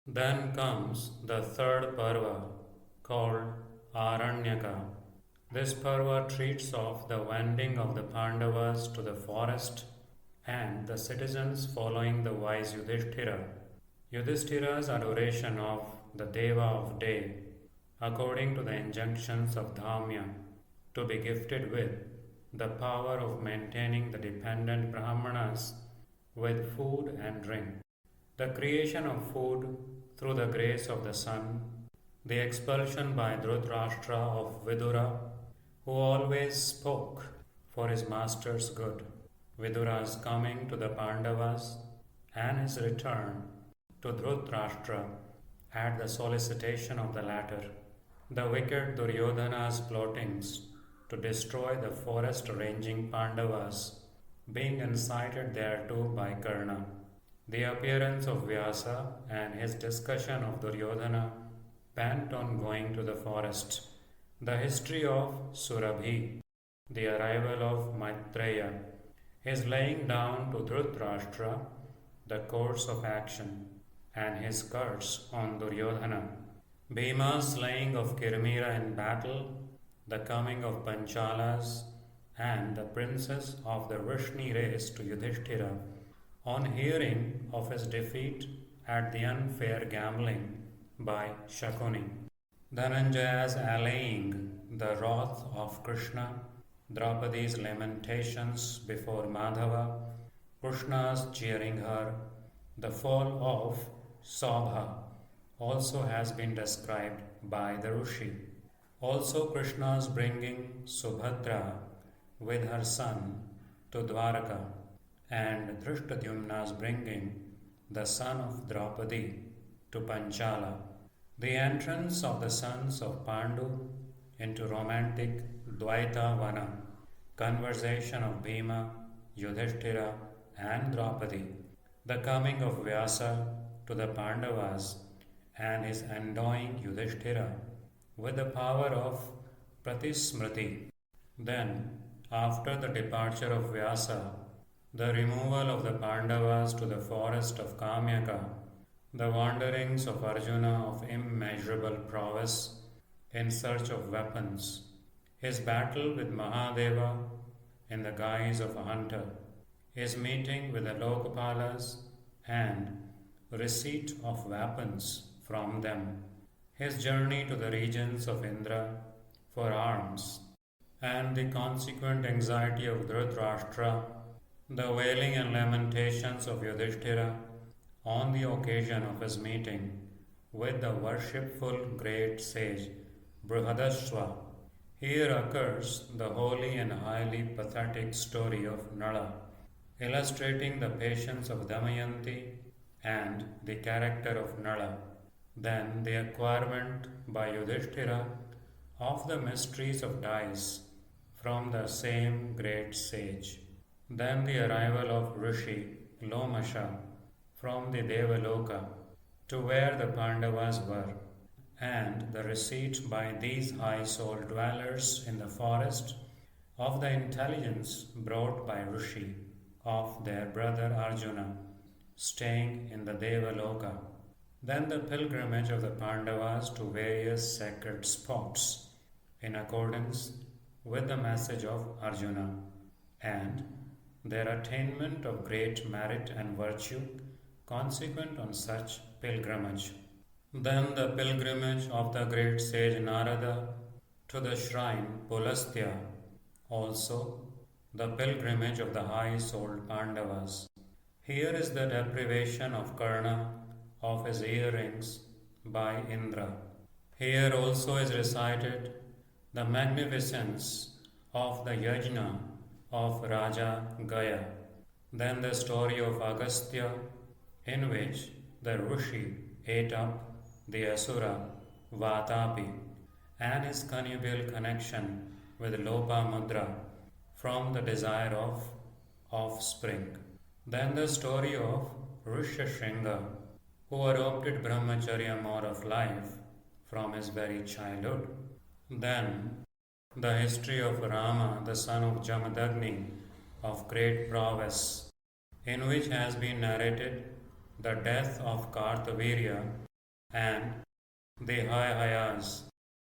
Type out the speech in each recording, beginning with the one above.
Then comes the third Parva, called Aranyaka. This Parva treats of the wending of the Pandavas to the forest and the citizens following the wise Yudhishthira. Yudhishthira's adoration of the Deva of Day, according to the injunctions of Dhamya, to be gifted with the power of maintaining the dependent Brahmanas with food and drink, the creation of food through the grace of the sun, the expulsion by Dhritarashtra of Vidura, who always spoke for his master's good, Vidura's coming to the Pandavas, and his return to Dhritarashtra at the solicitation of the latter, the wicked Duryodhana's plottings to destroy the forest-ranging Pandavas, being incited thereto by Karna, the appearance of Vyasa and his discussion of Duryodhana bent on going to the forest, the history of Surabhi, the arrival of Maitreya, his laying down to Dhritarashtra the course of action, and his curse on Duryodhana, Bhima's slaying of Kirmira in battle, the coming of Panchalas, and the princes of the Vrishni race to Yudhishthira on hearing of his defeat at the unfair gambling by Shakuni. Dhananjaya's allaying the wrath of Krishna, Draupadi's lamentations before Madhava, Krishna's cheering her, the fall of Saubha also has been described by the Rishi. Also Krishna's bringing Subhadra with her son to Dwaraka, and Drishtadyumna's bringing the son of Draupadi to Panchala, the entrance of the sons of Pandu into romantic Dvaita Vana, conversation of Bhima, Yudhishthira, and Draupadi, the coming of Vyasa to the Pandavas, and his endowing Yudhishthira with the power of Pratismriti. Then, after the departure of Vyasa, the removal of the Pandavas to the forest of Kamyaka, the wanderings of Arjuna of immeasurable prowess in search of weapons, his battle with Mahadeva in the guise of a hunter, his meeting with the Lokapalas and receipt of weapons from them, his journey to the regions of Indra for arms, and the consequent anxiety of Dhritarashtra, the wailing and lamentations of Yudhishthira on the occasion of his meeting with the worshipful great sage Brihadashva. Here occurs the holy and highly pathetic story of Nala, illustrating the patience of Damayanti and the character of Nala. Then the acquirement by Yudhishthira of the mysteries of dice from the same great sage. Then the arrival of Rishi Lomasha from the Devaloka to where the Pandavas were, and the receipt by these high-souled dwellers in the forest of the intelligence brought by Rishi of their brother Arjuna staying in the Devaloka. Then the pilgrimage of the Pandavas to various sacred spots in accordance with the message of Arjuna, and their attainment of great merit and virtue consequent on such pilgrimage. Then the pilgrimage of the great sage Narada to the shrine Pulastya, also the pilgrimage of the high-souled Pandavas. Here is the deprivation of Karna of his earrings by Indra. Here also is recited the magnificence of the yajna of Raja Gaya. Then the story of Agastya, in which the Rishi ate up the Asura Vatapi and his connubial connection with Lopamudra from the desire of offspring. Then the story of Rishashringa, who adopted Brahmacharya mode of life from his very childhood. Then the history of Rama, the son of Jamadagni, of great prowess, in which has been narrated the death of Kartavirya and the Hayas.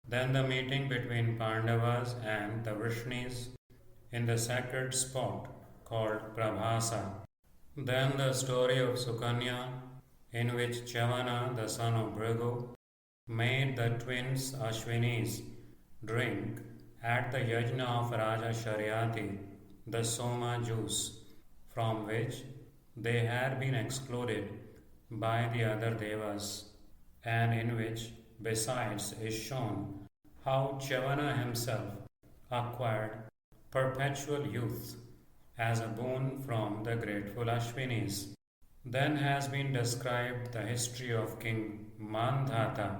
Then the meeting between Pandavas and the Vrishnis in the sacred spot called Prabhasa. Then the story of Sukanya, in which Chavana, the son of Bhrigu, made the twins Ashwinis drink at the yajna of Raja Sharyati the Soma juice, from which they had been excluded by the other devas, and in which, besides, is shown how Chavana himself acquired perpetual youth as a boon from the grateful Ashwinis. Then has been described the history of King Mandhata,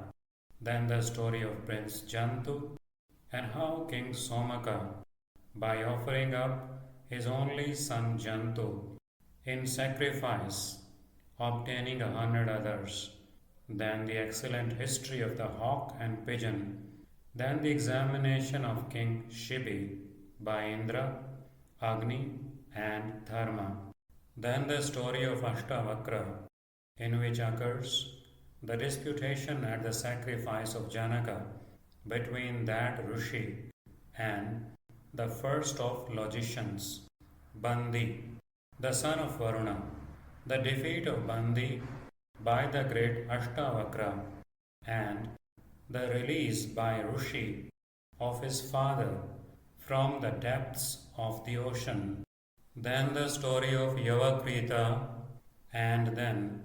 then the story of Prince Jantu, and how King Somaka, by offering up his only son Jantu in sacrifice, obtaining 100 others. Then the excellent history of the hawk and pigeon. Then the examination of King Shibi by Indra, Agni, and Dharma. Then the story of Ashtavakra, in which occurs the disputation at the sacrifice of Janaka between that Rishi and the first of logicians, Bandi, the son of Varuna. The defeat of Bandi by the great Ashtavakra and the release by Rishi of his father from the depths of the ocean. Then the story of Yavakrita, and then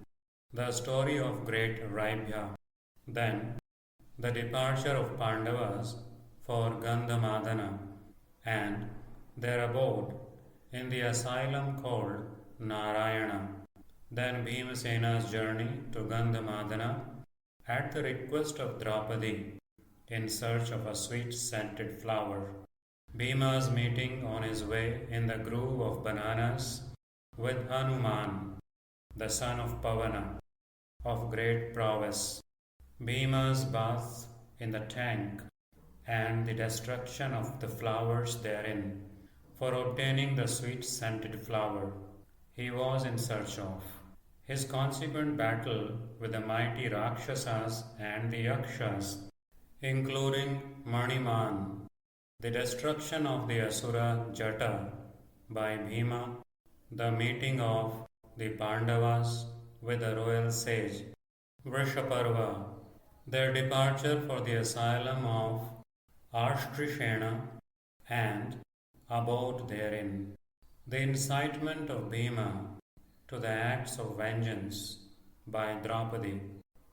the story of great Raibhya. Then the departure of Pandavas for Gandhamadana and their abode in the asylum called Narayana. Then Bhimasena's journey to Gandhamadana at the request of Draupadi in search of a sweet scented flower. Bhima's meeting on his way in the grove of bananas with Hanuman, the son of Pavana, of great prowess. Bhima's bath in the tank and the destruction of the flowers therein for obtaining the sweet scented flower he was in search of. His consequent battle with the mighty Rakshasas and the Yakshas, including Maniman, the destruction of the Asura Jata by Bhima, the meeting of the Pandavas with the royal sage Vrishaparva, their departure for the asylum of Āsṭrishena and abode therein, the incitement of Bhima to the acts of vengeance by Draupadi.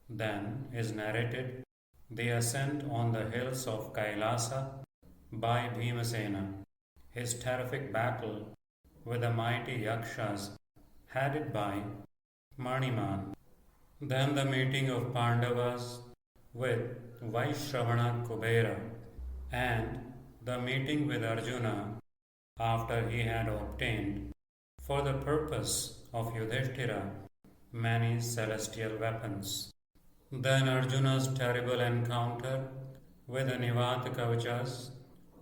Then is narrated the ascent on the hills of Kailasa by Bhimasena, his terrific battle with the mighty Yakshas headed by Maniman. Then the meeting of Pandavas with Vaishravana Kubera and the meeting with Arjuna after he had obtained for the purpose of Yudhishthira many celestial weapons. Then Arjuna's terrible encounter with the Nivatakavachas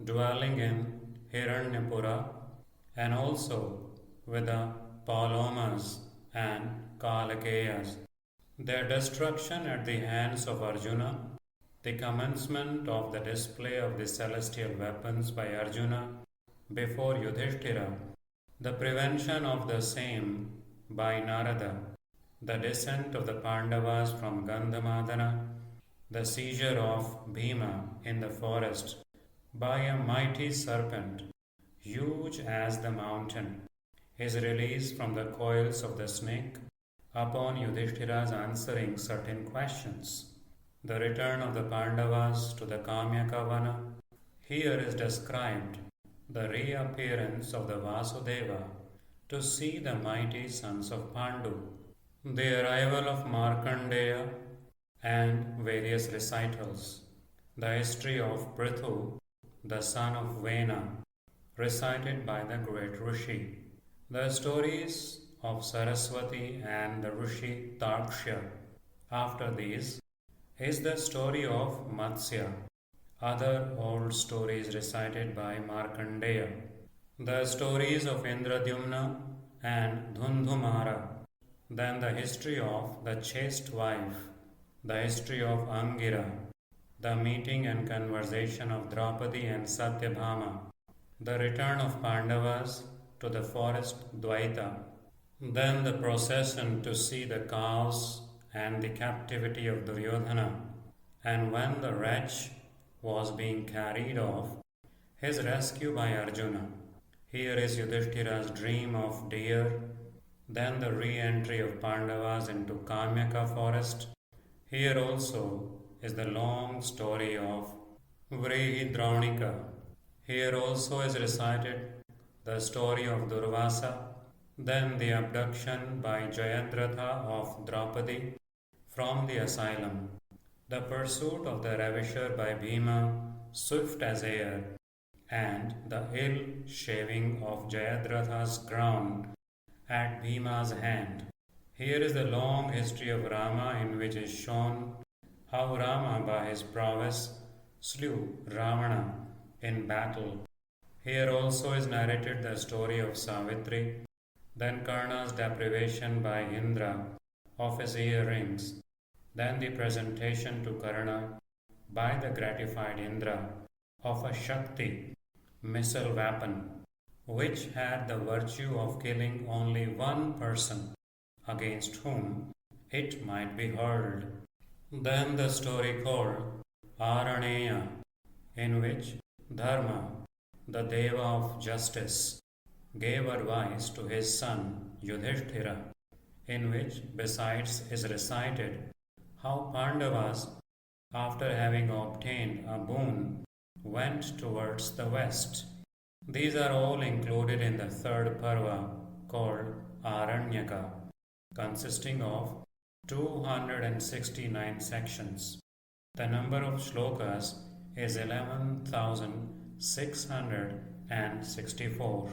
dwelling in Hiranyapura and also with the Palomas and Kalakeyas, their destruction at the hands of Arjuna, the commencement of the display of the celestial weapons by Arjuna before Yudhishthira, the prevention of the same by Narada, the descent of the Pandavas from Gandhamadana, the seizure of Bhima in the forest by a mighty serpent, huge as the mountain, his release from the coils of the snake upon Yudhishthira's answering certain questions, the return of the Pandavas to the Kamyaka Vana. Here is described the reappearance of the Vasudeva to see the mighty sons of Pandu, the arrival of Markandeya and various recitals, the history of Prithu, the son of Vana, recited by the great Rishi, the stories of Saraswati and the Rishi Tarksha. After these is the story of Matsya, other old stories recited by Markandeya, the stories of Indradyumna and Dhundhumara, then the history of the chaste wife, the history of Angira, the meeting and conversation of Draupadi and Satyabhama, the return of Pandavas to the forest Dvaita, then the procession to see the cows and the captivity of Duryodhana, and when the wretch was being carried off, his rescue by Arjuna. Here is Yudhishthira's dream of deer, then the re-entry of Pandavas into Kamyaka forest. Here also is the long story of Vrihidraunika. Here also is recited the story of Durvasa, then the abduction by Jayadratha of Draupadi from the asylum, the pursuit of the ravisher by Bhima, swift as air, and the ill shaving of Jayadratha's crown at Bhima's hand. Here is the long history of Rama, in which is shown how Rama by his prowess slew Ravana in battle. Here also is narrated the story of Savitri, then Karna's deprivation by Indra of his earrings, then the presentation to Karna by the gratified Indra of a Shakti missile weapon, which had the virtue of killing only one person against whom it might be hurled. Then the story called Araneya, in which Dharma, the Deva of justice, gave advice to his son Yudhishthira, in which besides is recited how Pandavas, after having obtained a boon, went towards the west. These are all included in the third Parva called Aranyaka, consisting of 269 sections. The number of shlokas is 11,664.